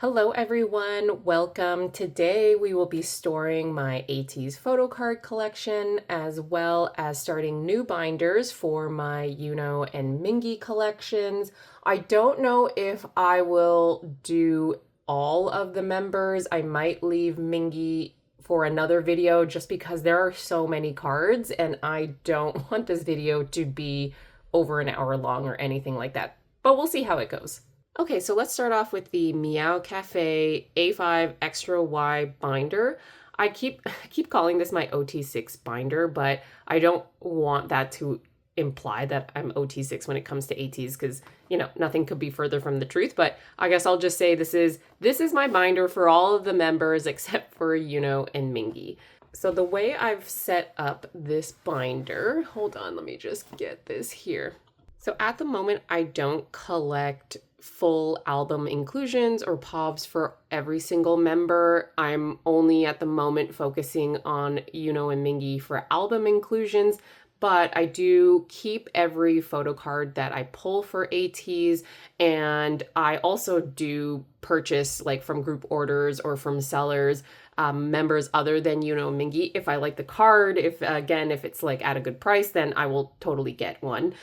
Hello everyone, welcome. Today we will be storing my Ateez photo card collection as well as starting new binders for my Yunho and Mingi collections. I don't know if I will do all of the members. I might leave Mingi for another video just because there are so many cards and I don't want this video to be over an hour long or anything like that. But we'll see how it goes. Okay, so let's start off with the Meow Cafe A5 Extra Y binder. I keep calling this my OT6 binder, but I don't want that to imply that I'm OT6 when it comes to Ateez because, you know, nothing could be further from the truth, but I guess I'll just say this is my binder for all of the members except for Yunho and Mingi. So the way I've set up this binder, hold on, let me just get this here. So at the moment, I don't collect full album inclusions or POBs for every single member. I'm only at the moment focusing on Yunho and Mingi for album inclusions, but I do keep every photo card that I pull for Ateez, and I also do purchase like from group orders or from sellers members other than Yunho and Mingi. If I like the card, if it's like at a good price, then I will totally get one.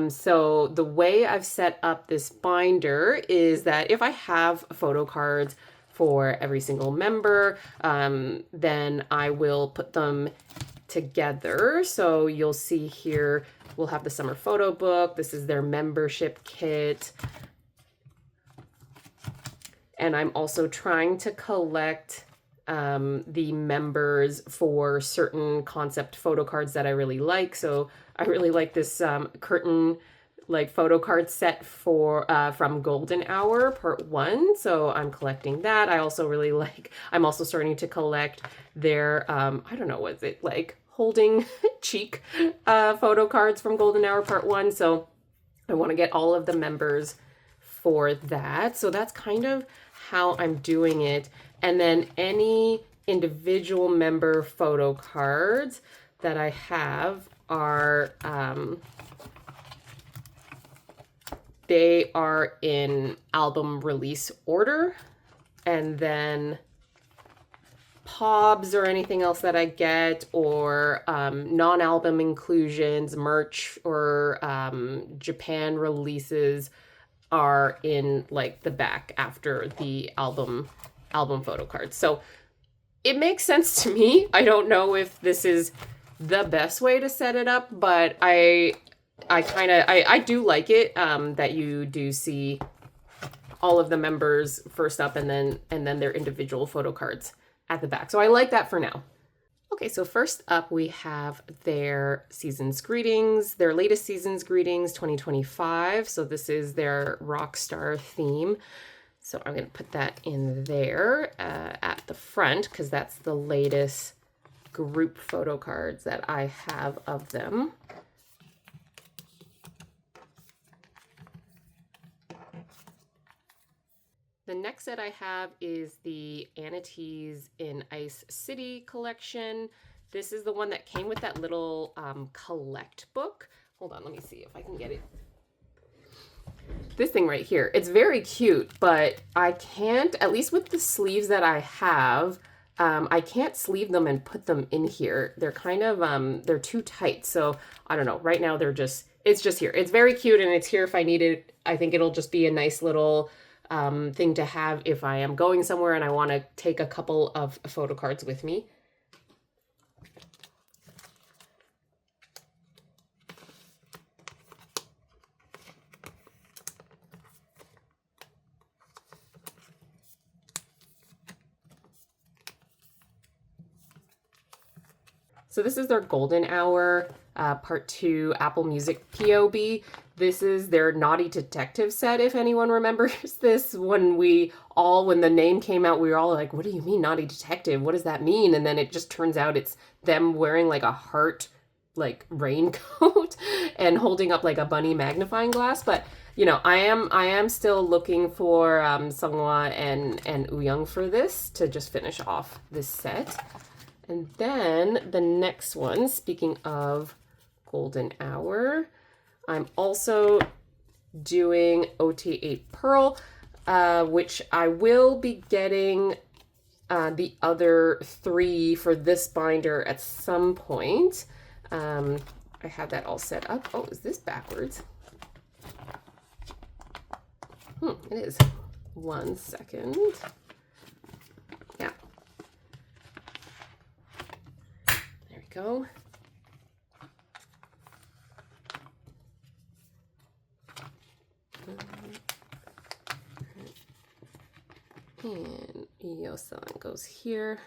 So the way I've set up this binder is that if I have photo cards for every single member, then I will put them together. So you'll see here, we'll have the summer photo book. This is their membership kit. And I'm also trying to collect the members for certain concept photo cards that I really like. So I really like this curtain like photo card set for from Golden Hour Part 1. So I'm collecting that. I'm also starting to collect their, I don't know, was it like holding cheek photo cards from Golden Hour Part 1. So I want to get all of the members for that. So that's kind of how I'm doing it. And then any individual member photo cards that I have are, they are in album release order. And then POBs or anything else that I get, or non-album inclusions, merch, or Japan releases are in like the back after the album photo cards. So it makes sense to me. I don't know if this is the best way to set it up, but I do like it that you do see all of the members first up and then their individual photo cards at the back. So I like that for now. Okay, so first up we have their season's greetings, their latest season's greetings 2025. So this is their Rockstar theme. So I'm going to put that in there at the front because that's the latest group photo cards that I have of them. The next set I have is the Ateez in Ice City collection. This is the one that came with that little collect book. Hold on, let me see if I can get it. This thing right here, it's very cute, but I can't, at least with the sleeves that I have, I can't sleeve them and put them in here. They're kind of, they're too tight. So I don't know, right now it's just here. It's very cute and it's here if I need it. I think it'll just be a nice little thing to have if I am going somewhere and I want to take a couple of photo cards with me. So this is their Golden Hour Part 2 Apple Music POB. This is their Naughty Detective set, if anyone remembers this. When the name came out, we were all like, what do you mean Naughty Detective? What does that mean? And then it just turns out it's them wearing like a heart like raincoat and holding up like a bunny magnifying glass. But you know, I am still looking for Seonghwa and Wooyoung for this to just finish off this set. And then the next one, speaking of Golden Hour, I'm also doing OT8 Pearl. which I will be getting the other 3 for this binder at some point. I have that all set up. Oh, is this backwards? It is. 1 second. Yeah. There we go. And Yeosang goes here.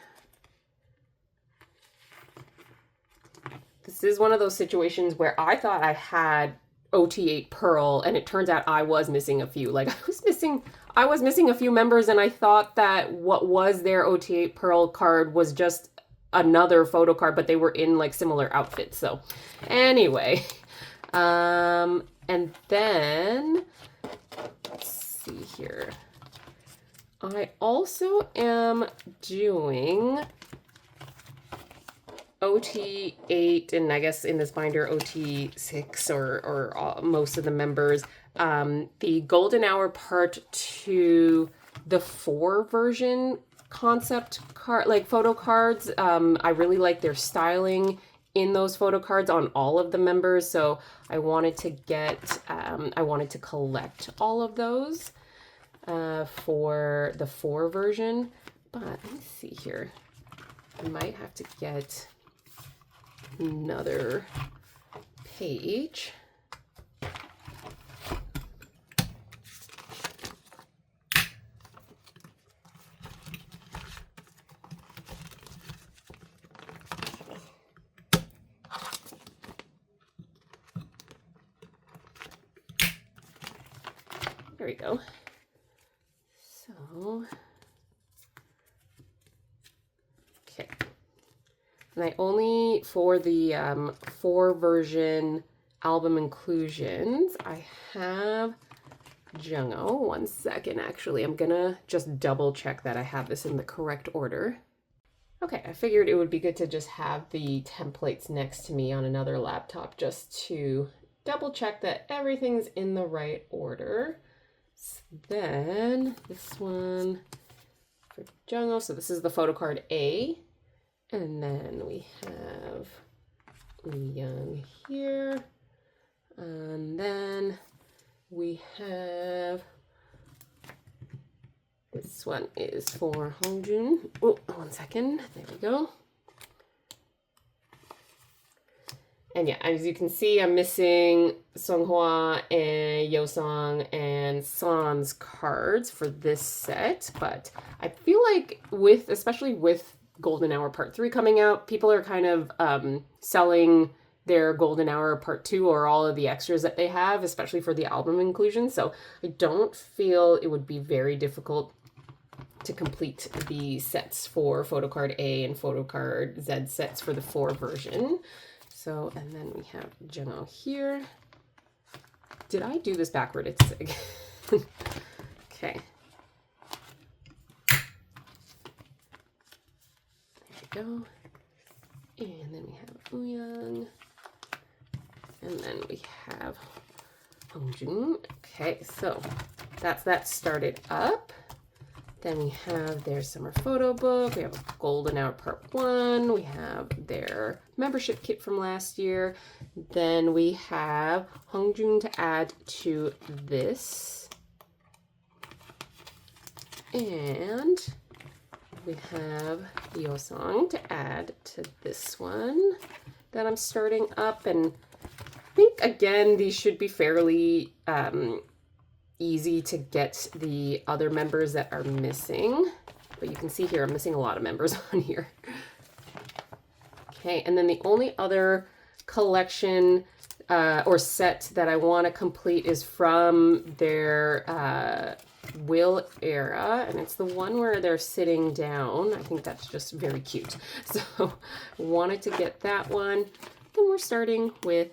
This is one of those situations where I thought I had OT8 Pearl, and it turns out I was missing a few. Like I was missing a few members, and I thought that what was their OT8 Pearl card was just another photo card, but they were in like similar outfits. So anyway, and then let's see here. I also am doing OT8, and I guess in this binder OT6 or most of the members, the Golden Hour Part 2, the 4 version concept card, like photo cards. I really like their styling in those photo cards on all of the members, so I wanted to get, I wanted to collect all of those for the 4 version. But let me see here. I might have to get another page. There we go. So, okay. And I only, for the 4 version album inclusions, I have Jongho. 1 second, actually. I'm gonna just double check that I have this in the correct order. Okay, I figured it would be good to just have the templates next to me on another laptop just to double check that everything's in the right order. So then this one for Jongho. So this is the photo card A. And then we have Wooyoung here. And then we have, this one is for Hongjoong. Oh, 1 second. There we go. And yeah, as you can see, I'm missing Seonghwa and Yeosang and San's cards for this set. But I feel like especially with Golden Hour Part 3 coming out, people are kind of selling their Golden Hour Part 2 or all of the extras that they have, especially for the album inclusion. So I don't feel it would be very difficult to complete the sets for Photocard A and Photocard Z sets for the 4 version. So, and then we have Jongho here. Did I do this backward? It's okay. There we go. And then we have Wooyoung. And then we have Hongjoong. Okay, so that's that started up. Then we have their summer photo book. We have a Golden Hour Part 1. We have their membership kit from last year. Then we have Hongjoong to add to this. And we have Yeosang to add to this one that I'm starting up. And I think, again, these should be fairly easy to get the other members that are missing. But you can see here, I'm missing a lot of members on here. Okay, and then the only other collection or set that I want to complete is from their Will era, and it's the one where they're sitting down. I think that's just very cute. So wanted to get that one. Then we're starting with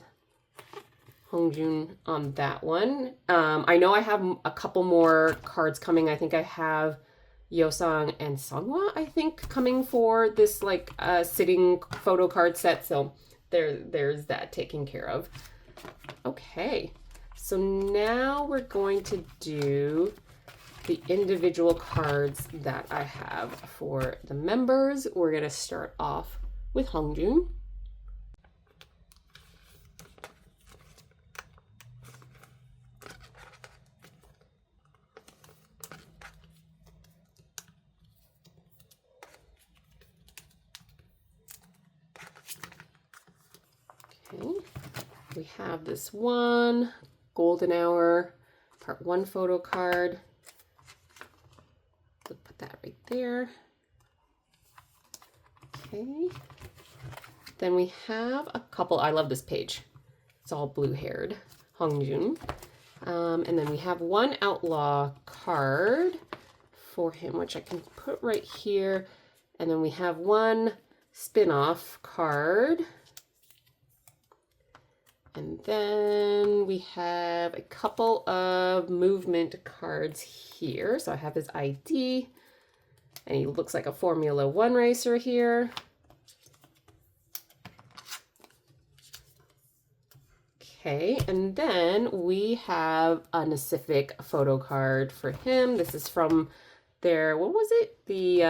Hongjoong on that one. I know I have a couple more cards coming. I think I have Yeosang and Seonghwa, I think, coming for this like sitting photo card set. So there's that taken care of. Okay, so now we're going to do the individual cards that I have for the members. We're going to start off with Hongjoong. Okay, we have this one Golden Hour Part 1 photo card. So put that right there. Okay. Then we have a couple. I love this page. It's all blue-haired. Hongjoong. And then we have one Outlaw card for him, which I can put right here. And then we have one spin-off card. And then we have a couple of movement cards here. So I have his ID, and he looks like a Formula One racer here. Okay, and then we have a Pacific photo card for him. This is from their, what was it? The,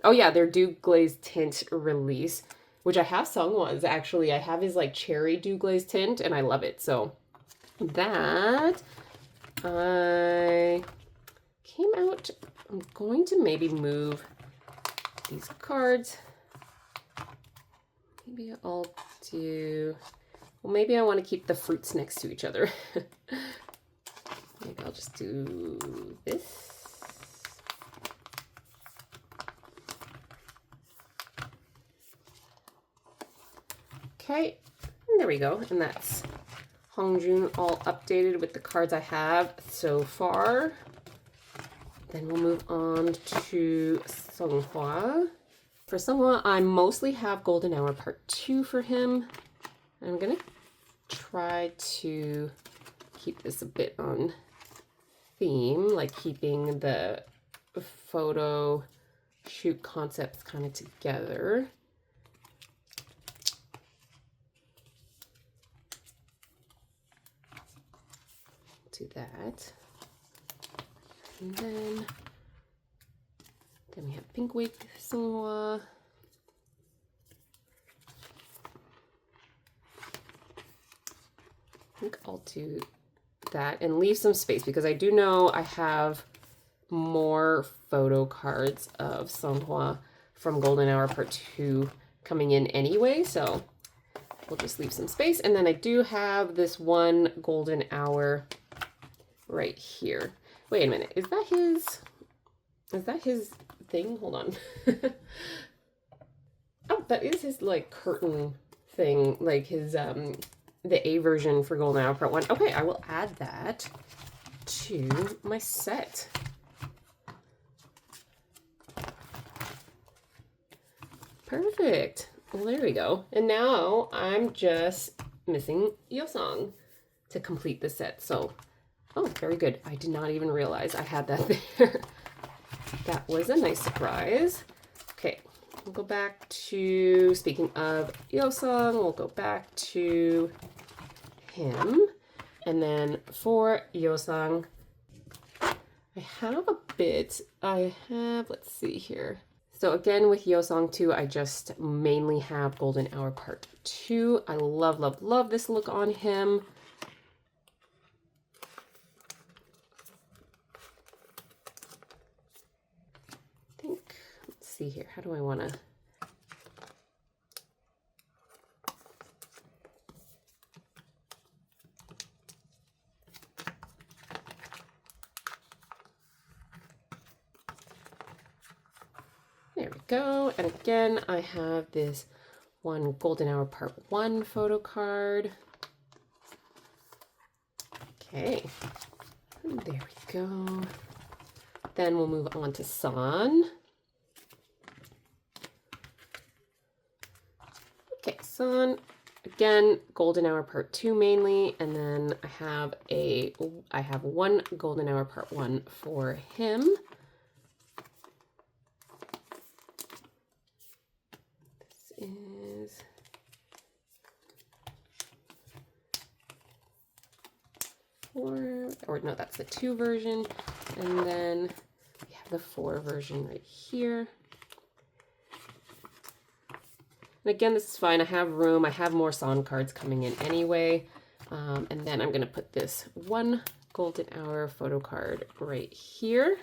oh yeah, their Dew Glaze Tint release, which I have Seonghwa's actually. I have his like cherry Dew Glaze tint and I love it. So that I came out, I'm going to maybe move these cards. Maybe I'll do, well, maybe I want to keep the fruits next to each other. Maybe I'll just do this. Okay, and there we go. And that's Hongjoong all updated with the cards I have so far. Then we'll move on to Seonghwa. For Seonghwa, I mostly have Golden Hour Part 2 for him. I'm gonna try to keep this a bit on theme, like keeping the photo shoot concepts kind of together. Do that. And then we have Pink Wig Seonghwa. I think I'll do that and leave some space because I do know I have more photo cards of Seonghwa from Golden Hour Part 2 coming in anyway, so we'll just leave some space. And then I do have this one Golden Hour right here. Wait a minute, is that his thing? Hold on. Oh, that is his like curtain thing, like his the A version for Golden Hour Part 1. Okay, I will add that to my set. Perfect. Well, there we go. And now I'm just missing Yeosang to complete the set. So, oh, very good. I did not even realize I had that there. That was a nice surprise. Okay, we'll go back to, speaking of Yeosang, we'll go back to him. And then for Yeosang, I have a bit, let's see here. So again, with Yeosang 2, I just mainly have Golden Hour Part 2. I love, love, love this look on him. I think, let's see here, how do I want to... There we go. And again, I have this one Golden Hour Part 1 photo card. Okay. And there we go. Then we'll move on to San. Okay, San. Again, Golden Hour Part 2 mainly, and then I have one Golden Hour Part 1 for him. Is or no, that's the 2 version. And then we have the 4 version right here. And again, this is fine. I have room. I have more song cards coming in anyway. And then I'm going to put this 1 golden hour photo card right here.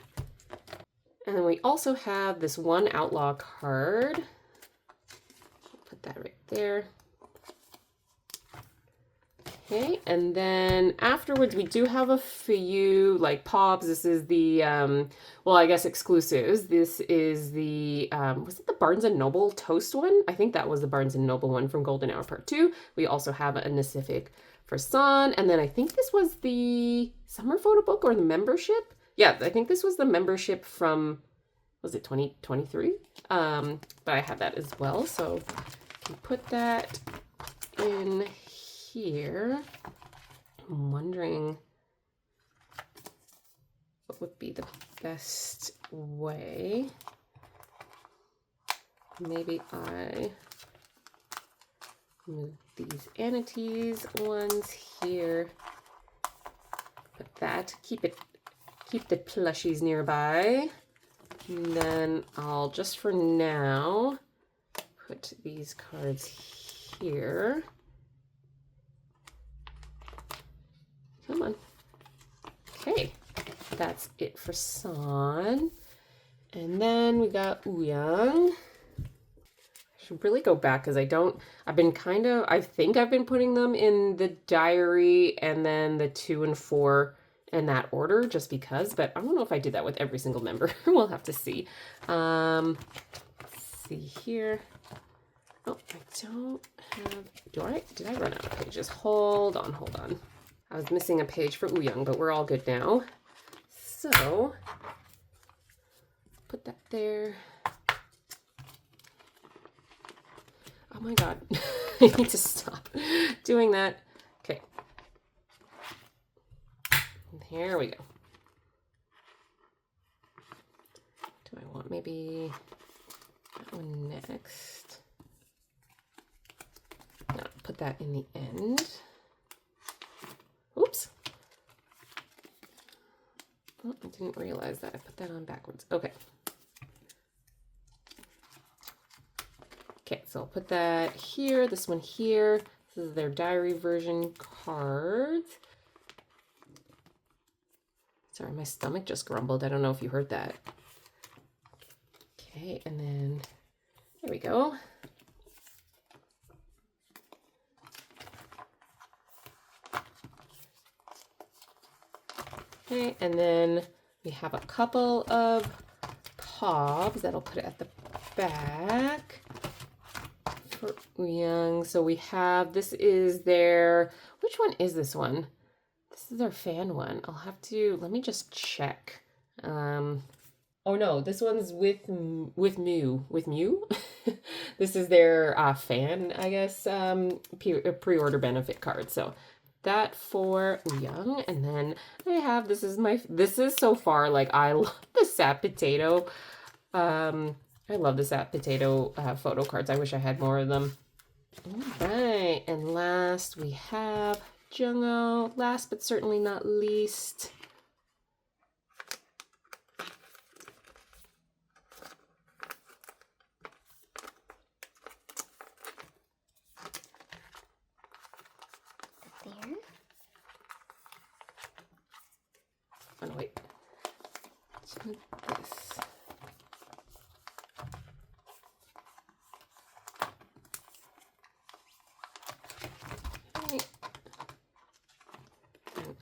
And then we also have this 1 outlaw card. Put that right there. Okay, and then afterwards we do have a few like pops. This is the, well, I guess exclusives. This is the, was it the Barnes & Noble Toast one? I think that was the Barnes & Noble one from Golden Hour Part 2. We also have a Pacific for Sun. And then I think this was the summer photo book or the membership. Yeah, I think this was the membership from, was it 2023? But I have that as well. So I can put that in here. I'm wondering what would be the best way. Maybe I move these Ateez ones here. Put that, keep the plushies nearby. And then I'll just for now put these cards here. Come on. Okay, that's it for San. And then we got Wooyoung. I should really go back because I think I've been putting them in the diary and then the 2 and 4 in that order just because, but I don't know if I did that with every single member. We'll have to see. Let's see here. Oh, I don't have, did I run out of pages? Hold on. I was missing a page for Wooyoung, but we're all good now. So, put that there. Oh my God, I need to stop doing that. Okay. Here we go. Do I want maybe that one next? No, put that in the end. Oops. Oh, I didn't realize that. I put that on backwards. Okay. Okay, so I'll put that here, this one here. This is their diary version cards. Sorry, my stomach just grumbled. I don't know if you heard that. Okay, and then there we go. Okay, and then we have a couple of pops that I'll put it at the back for Wooyoung. So we have, this is their, which one is this one? This is their fan one. I'll have to, let me just check. Oh no, this one's with Mew. This is their fan, I guess, pre-order benefit card. So that for Wooyoung, and then I have, this is so far, like, I love the Sap Potato. I love the Sap Potato photo cards. I wish I had more of them. All right, and last we have Jongho. Last but certainly not least. There. Oh, no, wait. Let's move this.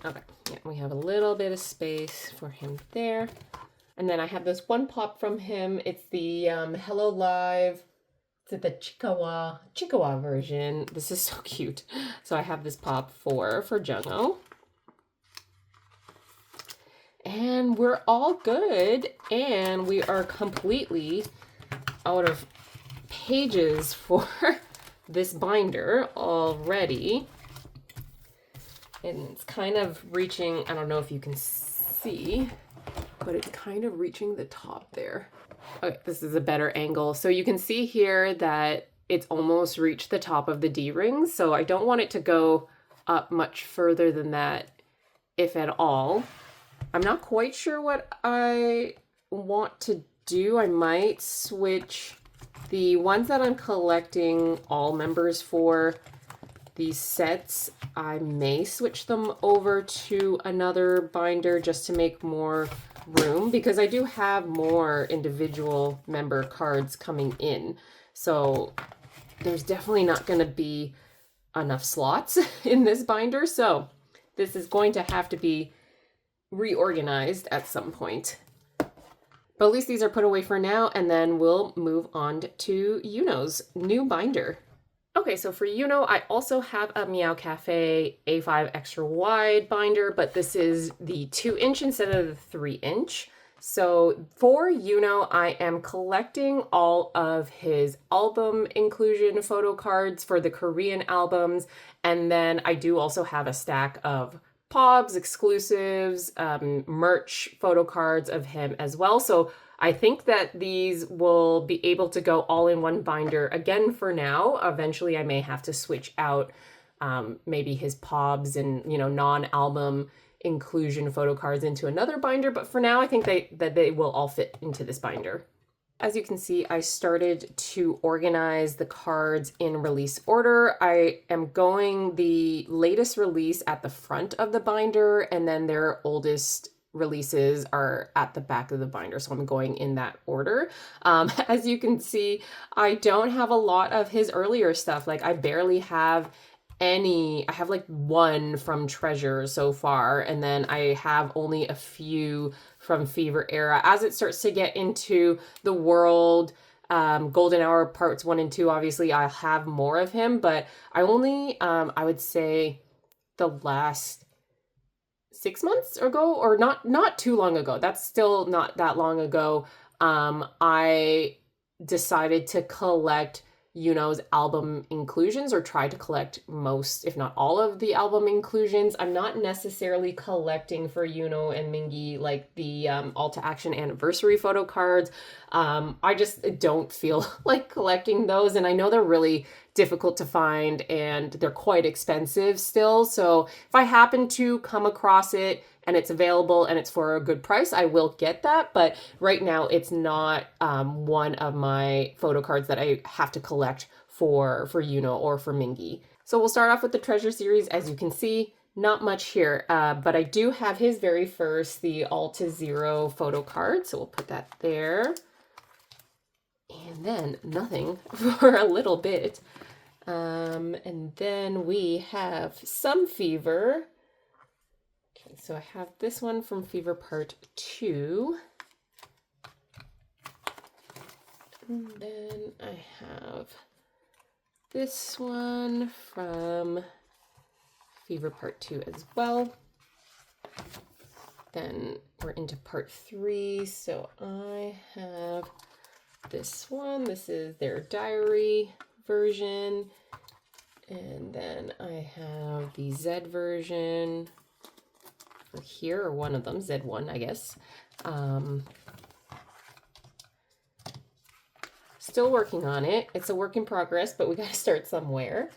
Okay, yeah, we have a little bit of space for him there. And then I have this one pop from him. It's the Hello Live. It's the Chikawa version. This is so cute. So I have this pop for Jongho. And we're all good. And we are completely out of pages for this binder already. And it's kind of reaching, I don't know if you can see, but it's kind of reaching the top there. Okay, this is a better angle. So you can see here that it's almost reached the top of the D-ring. So I don't want it to go up much further than that if at all. I'm not quite sure what I want to do. I might switch the ones that I'm collecting all members for, these sets. I may switch them over to another binder just to make more room, because I do have more individual member cards coming in. So there's definitely not going to be enough slots in this binder. So this is going to have to be reorganized at some point. But at least these are put away for now, and then we'll move on to Yunho's new binder. Okay, so for Yunho, I also have a Meow Cafe A5 extra wide binder, but this is the 2-inch instead of the 3-inch. So for Yunho, I am collecting all of his album inclusion photo cards for the Korean albums, and then I do also have a stack of Pogs, exclusives, merch photo cards of him as well. So I think that these will be able to go all in one binder again for now. Eventually I may have to switch out maybe his Pobs and, you know, non-album inclusion photo cards into another binder. But for now, I think that they will all fit into this binder. As you can see, I started to organize the cards in release order. I am going the latest release at the front of the binder, and then their oldest releases are at the back of the binder. So I'm going in that order. As you can see, I don't have a lot of his earlier stuff. Like I barely have any. I have like one from Treasure so far, and then I have only a few from Fever Era. As it starts to get into the world, Golden Hour parts 1 and 2, obviously I'll have more of him, but I only, I would say the last 6 months ago, or not too long ago, that's still not that long ago, I decided to collect Yunho's album inclusions, or try to collect most, if not all of the album inclusions. I'm not necessarily collecting for Yunho and Mingi like the All to Action anniversary photo cards. I just don't feel like collecting those, and I know they're really difficult to find and they're quite expensive still. So if I happen to come across it and it's available and it's for a good price, I will get that. But right now it's not one of my photo cards that I have to collect for Yunho or for Mingi. So we'll start off with the Treasure series. As you can see, not much here, but I do have his very first, the All to Zero photo card. So we'll put that there. And then nothing for a little bit. And then we have some Fever. Okay, so I have this one from Fever Part 2. And then I have this one from Fever Part 2 as well. Then we're into Part 3. So I have this one. This is their diary version. And then I have the Z version here, or one of them, Z1, I guess. Still working on it. It's a work in progress, but we got to start somewhere.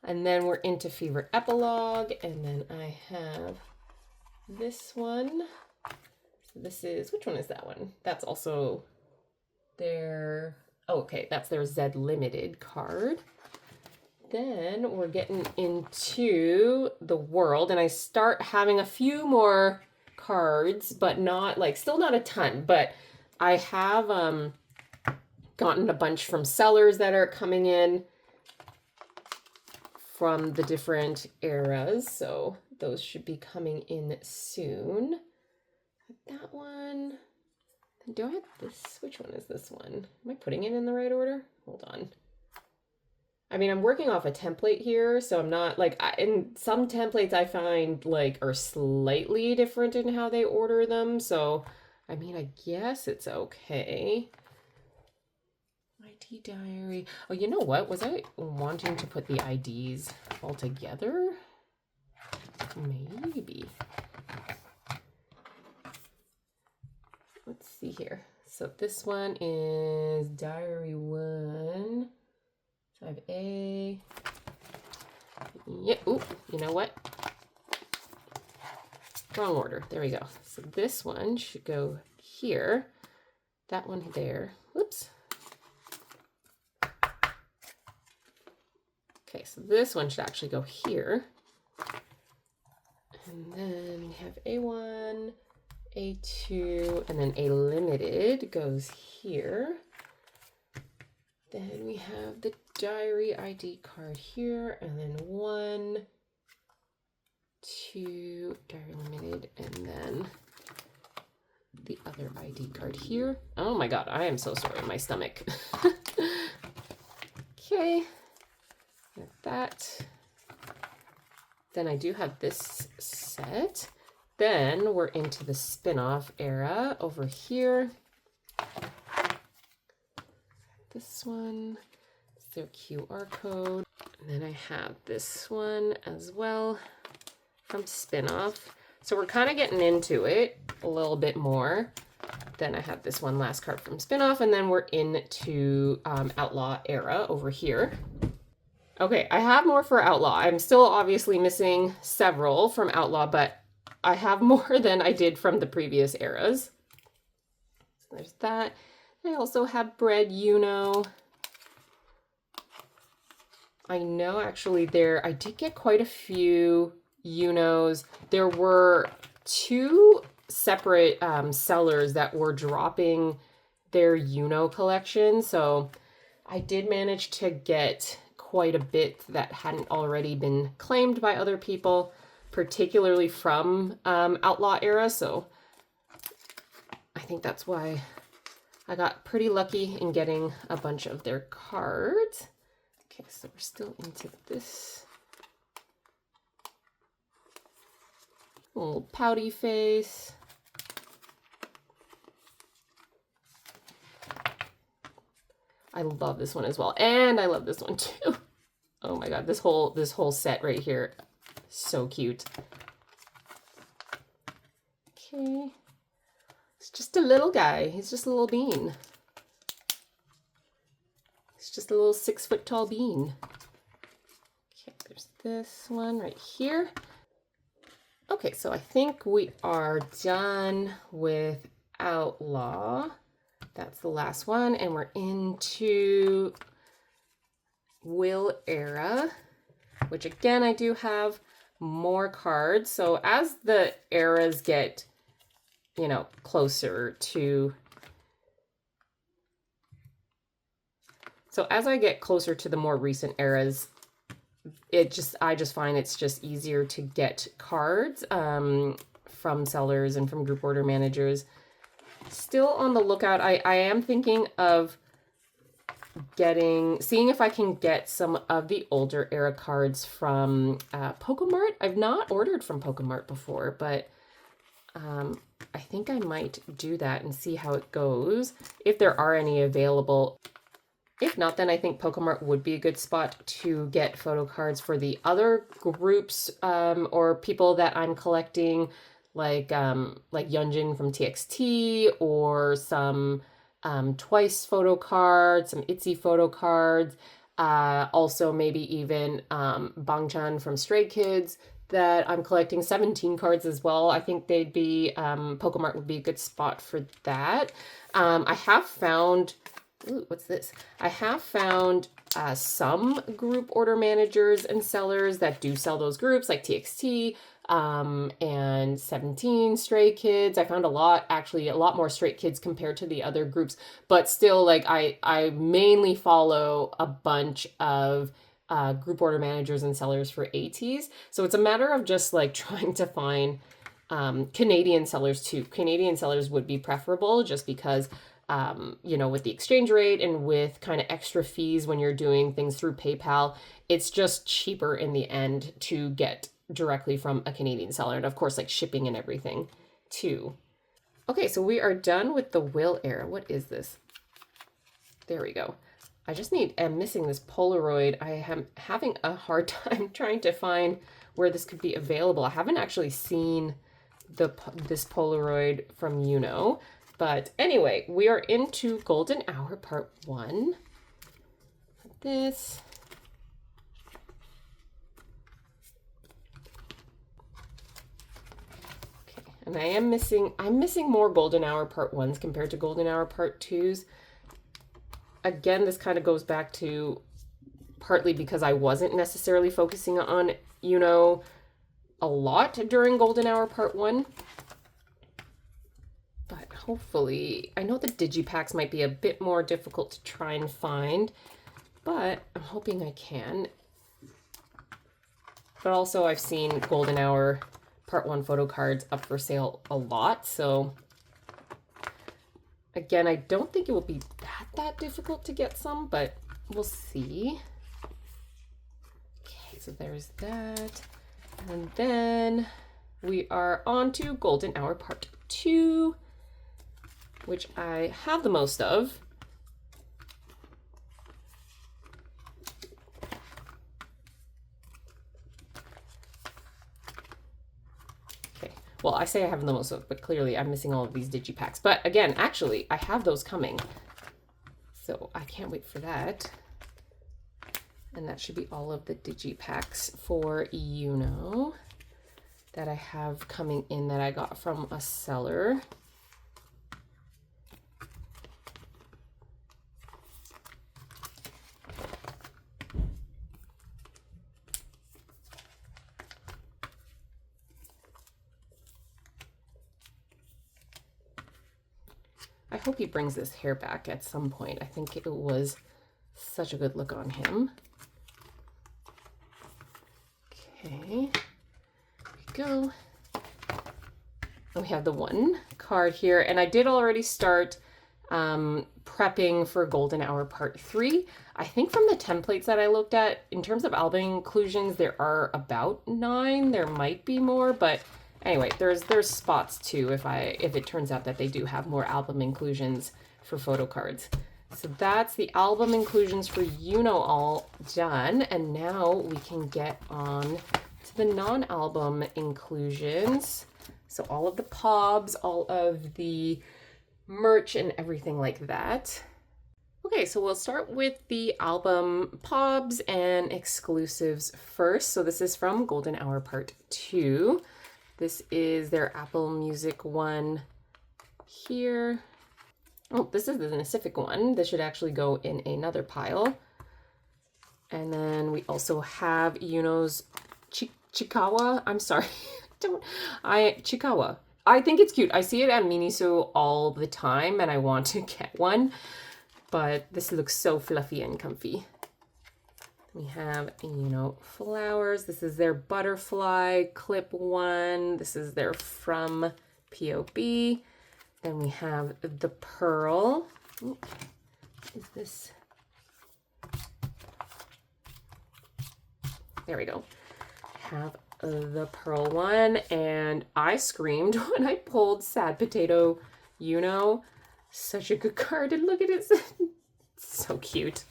And then we're into Fever Epilogue, and then I have this one. This is, which one is that one? That's also their, oh, okay, that's their Z Limited card. Then we're getting into the world, and I start having a few more cards, but not like, still not a ton, but I have gotten a bunch from sellers that are coming in from the different eras, so those should be coming in soon. That one, do I have this? Which one is this one? Am I putting it in the right order? Hold on. I mean, I'm working off a template here, so I'm not like, in some templates I find like are slightly different in how they order them. So, I mean, I guess it's okay. ID diary. Oh, you know what? Was I wanting to put the IDs all together? Maybe. Let's see here. So this one is diary 1. 5A. Yeah, ooh, you know what? wrong order. There we go. So this one should go here. That one there. Whoops. Okay, so this one should actually go here. And then we have A1, A2, and then A limited goes here. Then we have the diary ID card here, and then 1, 2, diary limited, and then the other ID card here. Oh my God, I am so sorry, my stomach. Okay, like that. Then I do have this set. Then we're into the spin-off era over here. This one is their QR code. And then I have this one as well from spin-off. So we're kind of getting into it a little bit more. Then I have this one last card from spin-off, and then we're into Outlaw era over here. Okay, I have more for Outlaw. I'm still obviously missing several from Outlaw, but I have more than I did from the previous eras. So there's that. I also have Bread Yunho. I know actually I did get quite a few Yunhos. There were 2 separate sellers that were dropping their Yunho collection. So I did manage to get quite a bit that hadn't already been claimed by other people, particularly from Outlaw era. So I think that's why I got pretty lucky in getting a bunch of their cards. Okay, so we're still into this little pouty face. I love this one as well, and I love this one too. Oh my God, this whole set right here, so cute. Okay, it's just a little guy. He's just a little bean. He's just a little 6-foot tall bean. Okay, there's this one right here. Okay, so I think we are done with Outlaw. That's the last one, and we're into Will era, which again, I do have more cards. So as the eras get, you know, closer to, so as I get closer to the more recent eras, I just find it's just easier to get cards from sellers and from group order managers. Still on the lookout. I am thinking of seeing if I can get some of the older era cards from Pokemart. I've not ordered from Pokemart before, but I think I might do that and see how it goes, if there are any available. If not, then I think Pokemart would be a good spot to get photo cards for the other groups or people that I'm collecting, like Yeosang from TXT, or some Twice photo cards, some Itzy photo cards, also maybe even Bangchan from Stray Kids that I'm collecting, 17 cards as well. I think they'd be, Pokemart would be a good spot for that. I have found, ooh, what's this? I have found some group order managers and sellers that do sell those groups, like TXT, and 17 Stray Kids. I found a lot more Stray Kids compared to the other groups, but still, like, I mainly follow a bunch of group order managers and sellers for Ateez. So it's a matter of just like trying to find Canadian sellers too. Canadian sellers would be preferable just because you know, with the exchange rate and with kind of extra fees when you're doing things through PayPal, it's just cheaper in the end to get directly from a Canadian seller. And of course, like shipping and everything too. Okay, so we are done with the Will era. What is this? There we go. I'm missing this Polaroid. I am having a hard time trying to find where this could be available. I haven't actually seen this Polaroid from Yunho. But anyway, we are into Golden Hour Part 1. This. And I'm missing more Golden Hour Part 1s compared to Golden Hour Part 2s. Again, this kind of goes back to partly because I wasn't necessarily focusing on Yunho a lot during Golden Hour Part 1. But hopefully, I know the digipacks might be a bit more difficult to try and find, but I'm hoping I can. But also I've seen Golden Hour Part 1 photo cards up for sale a lot, so again, I don't think it will be that difficult to get some, but we'll see. Okay, so there's that. And then we are on to Golden Hour Part 2, which I have the most of. Well, I say I have the most of, but clearly I'm missing all of these digipacks. But again, actually, I have those coming. So I can't wait for that. And that should be all of the digipacks for Yunho that I have coming in that I got from a seller. I hope he brings this hair back at some point. I think it was such a good look on him. Okay, here we go. We have the one card here, and I did already start prepping for Golden Hour Part 3. I think from the templates that I looked at, in terms of album inclusions, there are about 9. There might be more, but anyway, there's spots too if it turns out that they do have more album inclusions for photo cards. So that's the album inclusions for Yunho all done, and now we can get on to the non-album inclusions. So all of the pobs, all of the merch and everything like that. Okay, so we'll start with the album pobs and exclusives first. So this is from Golden Hour Part 2. This is their Apple Music one here. Oh, this is the Pacific one. This should actually go in another pile. And then we also have Yunho's Chikawa. I'm sorry. Chikawa. I think it's cute. I see it at Miniso all the time and I want to get one. But this looks so fluffy and comfy. We have, flowers. This is their butterfly clip one. This is their from POB. Then we have the pearl. Ooh, is this? There we go. Have the pearl one. And I screamed when I pulled Sad Potato Yunho. Such a good card. And look at it. So cute.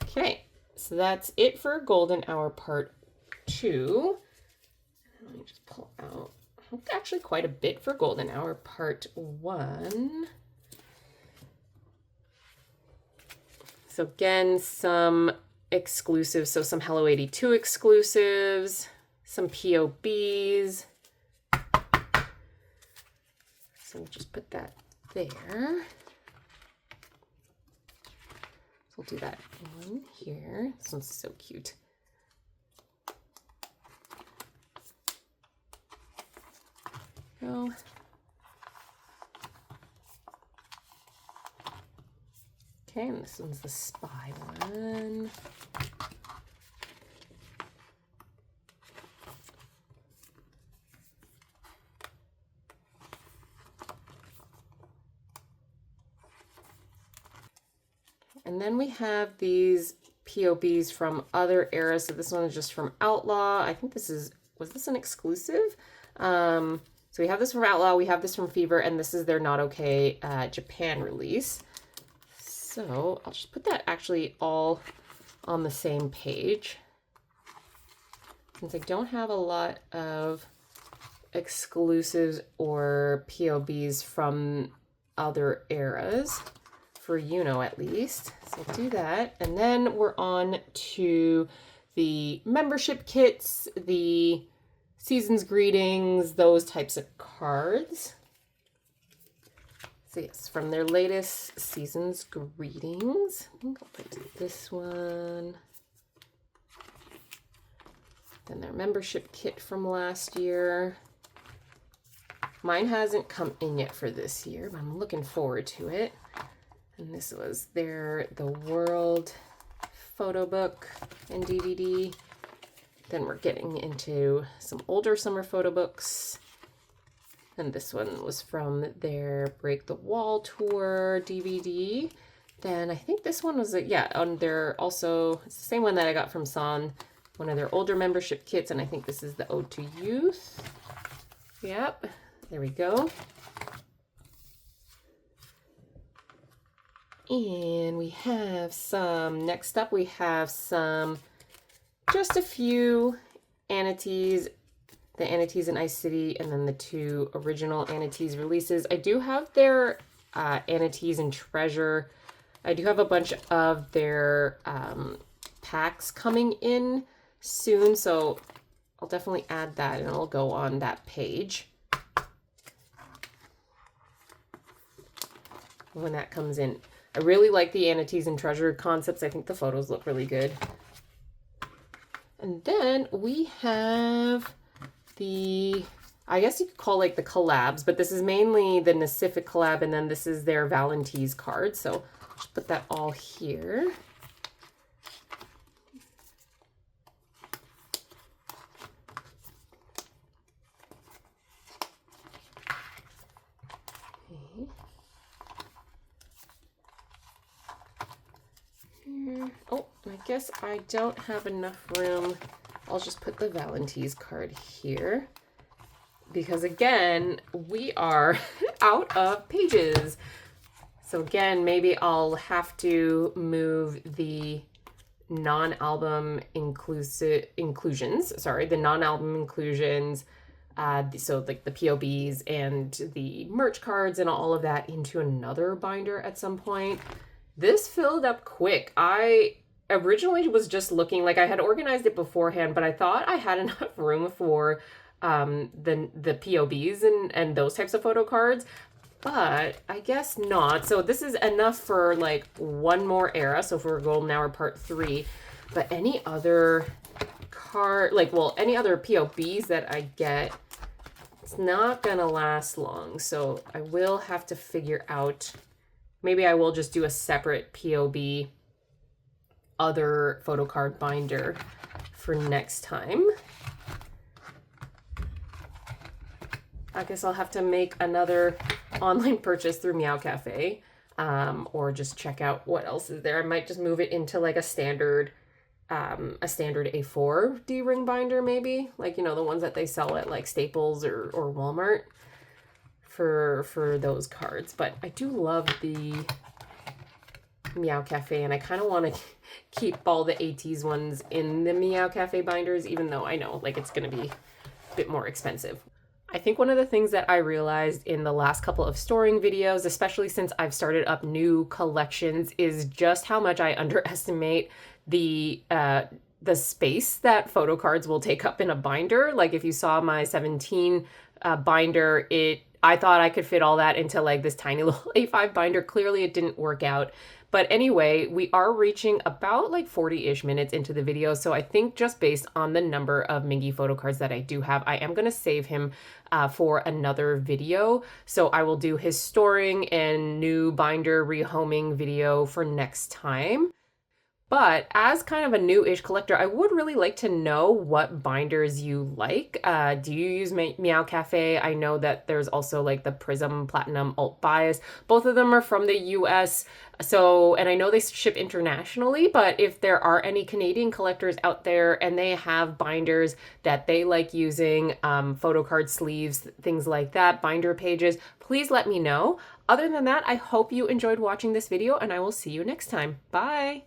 Okay. So that's it for Golden Hour Part 2. Let me just pull out actually quite a bit for Golden Hour Part 1. So again, some exclusives. So some Hello 82 exclusives, some POBs. So we'll just put that there. We'll do that one here. This one's so cute. Go. Okay, and this one's the spy one. And then we have these POBs from other eras. So this one is just from Outlaw. I think was this an exclusive? So we have this from Outlaw, we have this from Fever, and this is their Not Okay Japan release. So I'll just put that actually all on the same page. Since I don't have a lot of exclusives or POBs from other eras, for Yunho at least. So I'll do that. And then we're on to the membership kits, the season's greetings, those types of cards. So yes, from their latest season's greetings. I think I'll put this one. Then their membership kit from last year. Mine hasn't come in yet for this year, but I'm looking forward to it. And this was the World photo book and DVD. Then we're getting into some older summer photo books. And this one was from their Break the Wall tour DVD. Then I think this one was, on their also, it's the same one that I got from Son, one of their older membership kits. And I think this is the Ode to Youth. Yep, there we go. And we have next up we have just a few Ateez, the Ateez and Ice City, and then the 2 original Ateez releases. I do have their Ateez and Treasure. I do have a bunch of their packs coming in soon, so I'll definitely add that and it'll go on that page when that comes in. I really like the Ateez and Treasure concepts. I think the photos look really good. And then we have I guess you could call like the collabs, but this is mainly the Pacific collab, and then this is their Valentine's card. So just put that all here. Okay. Here. Oh, I guess I don't have enough room. I'll just put the Valentine's card here because again, we are out of pages. So again, maybe I'll have to move the non-album inclusions, the non-album inclusions, so like the POBs and the merch cards and all of that into another binder at some point. This filled up quick. I originally was just looking, like I had organized it beforehand, but I thought I had enough room for the POBs and those types of photo cards, but I guess not. So this is enough for like one more era. So for Golden Hour Part 3, but any other card, any other POBs that I get, it's not gonna last long. So I will have to figure out, maybe I will just do a separate POB other photo card binder for next time. I guess I'll have to make another online purchase through Meow Cafe, or just check out what else is there. I might just move it into like a standard A4 D-ring binder, maybe, like, you know, the ones that they sell at like Staples or Walmart for those cards. But I do love the Meow Cafe, and I kind of want to keep all the Ateez ones in the Meow Cafe binders, even though I know like it's going to be a bit more expensive. I think one of the things that I realized in the last couple of storing videos, especially since I've started up new collections, is just how much I underestimate the space that photo cards will take up in a binder. Like if you saw my 17 binder, I thought I could fit all that into like this tiny little A5 binder. Clearly it didn't work out. But anyway, we are reaching about like 40-ish minutes into the video. So I think just based on the number of Mingi photo cards that I do have, I am going to save him for another video. So I will do his storing and new binder rehoming video for next time. But as kind of a new-ish collector, I would really like to know what binders you like. Do you use Meow Cafe? I know that there's also like the Prism Platinum Alt Bias. Both of them are from the US. So, and I know they ship internationally, but if there are any Canadian collectors out there and they have binders that they like using, photo card sleeves, things like that, binder pages, please let me know. Other than that, I hope you enjoyed watching this video and I will see you next time. Bye!